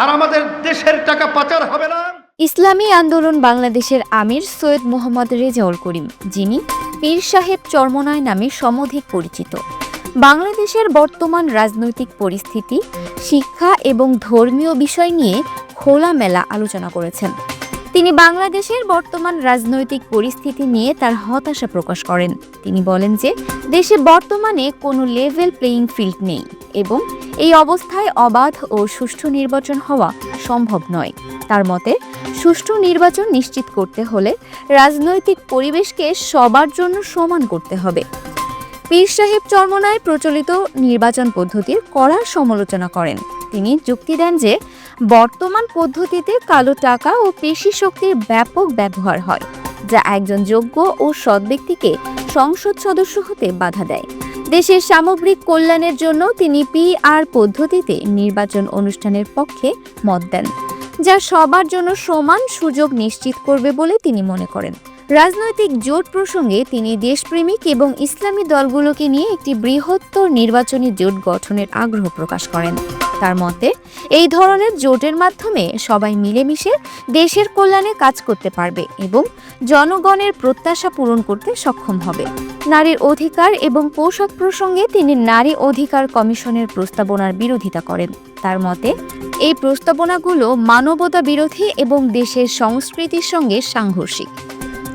আর আমাদের দেশের টাকা পাচার হবে না। ইসলামী আন্দোলন বাংলাদেশের আমির সৈয়দ মোহাম্মদ রেজাউল করিম, যিনি পীর সাহেব চরমনায় নামে সমধিক পরিচিত, বাংলাদেশের বর্তমান রাজনৈতিক পরিস্থিতি, শিক্ষা এবং ধর্মীয় বিষয় নিয়ে খোলামেলা আলোচনা করেছেন। তিনি বাংলাদেশের বর্তমান রাজনৈতিক পরিস্থিতি নিয়ে তার হতাশা প্রকাশ করেন। তিনি বলেন যে দেশে বর্তমানে কোনো লেভেল প্লেয়িং ফিল্ড নেই এবং এই অবস্থায় অবাধ ও সুষ্ঠু নির্বাচন হওয়া সম্ভব নয়। তার মতে, সুষ্ঠু নির্বাচন নিশ্চিত করতে হলে রাজনৈতিক পরিবেশকে সবার জন্য সমান করতে হবে। পীর সাহেব চরমনায় প্রচলিত নির্বাচন পদ্ধতির কড়া সমালোচনা করেন। তিনি যুক্তি দেন যে বর্তমান পদ্ধতিতে কালো টাকা ও পেশি শক্তির ব্যাপক ব্যবহার হয়, যা একজন যোগ্য ও সৎ ব্যক্তিকে সংসদ সদস্য হতে বাধা দেয়। দেশের সামগ্রিক কল্যাণের জন্য তিনি পিআর পদ্ধতিতে নির্বাচন অনুষ্ঠানের পক্ষে মত দেন, যা সবার জন্য সমান সুযোগ নিশ্চিত করবে বলে তিনি মনে করেন। রাজনৈতিক জোট প্রসঙ্গে তিনি দেশপ্রেমিক এবং ইসলামী দলগুলোকে নিয়ে একটি বৃহত্তর নির্বাচনী জোট গঠনের আগ্রহ প্রকাশ করেন। তার মতে, এই ধরনের জোটের মাধ্যমে সবাই মিলেমিশে দেশের কল্যাণে কাজ করতে পারবে এবং জনগণের প্রত্যাশা পূরণ করতে সক্ষম হবে। নারীর অধিকার এবং পোশাক প্রসঙ্গে তিনি নারী অধিকার কমিশনের প্রস্তাবনার বিরোধিতা করেন। তার মতে, এই প্রস্তাবনাগুলো মানবতা বিরোধী এবং দেশের সংস্কৃতির সঙ্গে সাংঘর্ষিক।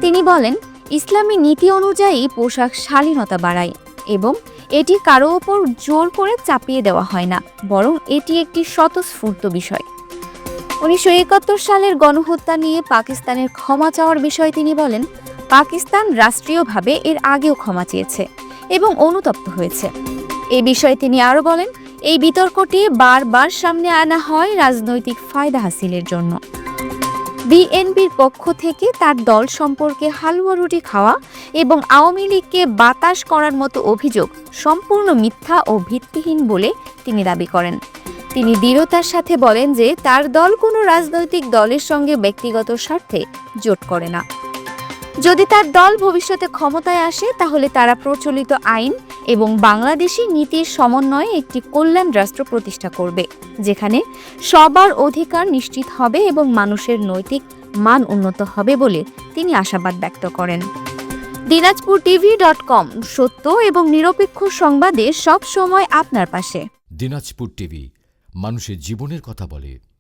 তিনি বলেন, ইসলামী নীতি অনুযায়ী পোশাক শালীনতা বাড়ায় এবং এটি কারো ওপর জোর করে চাপিয়ে দেওয়া হয় না, বরং এটি একটি স্বতঃস্ফূর্ত বিষয়। 1971 সালের গণহত্যা নিয়ে পাকিস্তানের ক্ষমা চাওয়ার বিষয়ে তিনি বলেন, পাকিস্তান রাষ্ট্রীয়ভাবে এর আগেও ক্ষমা চেয়েছে এবং অনুতপ্ত হয়েছে। এ বিষয়ে তিনি আরও বলেন, এই বিতর্কটি বারবার সামনে আনা হয় রাজনৈতিক ফায়দা হাসিলের জন্য। বিএনপির পক্ষ থেকে তার দল সম্পর্কে হালুয়া রুটি খাওয়া এবং আওয়ামী লীগকে বাতাস করার মতো অভিযোগ সম্পূর্ণ মিথ্যা ও ভিত্তিহীন বলে তিনি দাবি করেন। তিনি দৃঢ়তার সাথে বলেন যে তার দল কোনো রাজনৈতিক দলের সঙ্গে ব্যক্তিগত স্বার্থে জোট করে না। যদি তার দল ভবিষ্যতে ক্ষমতায় আসে, তাহলে তারা প্রচলিত আইন এবং বাংলাদেশি নীতির সমন্বয়ে একটি কল্যাণ রাষ্ট্র প্রতিষ্ঠা করবে, যেখানে সবার অধিকার নিশ্চিত হবে এবং মানুষের নৈতিক মান উন্নত হবে বলে তিনি আশাবাদ ব্যক্ত করেন। dinajpurtv.com, সত্য এবং নিরপেক্ষ সংবাদে সব সময় আপনার পাশে। দিনাজপুর টিভি, মানুষের জীবনের কথা বলে।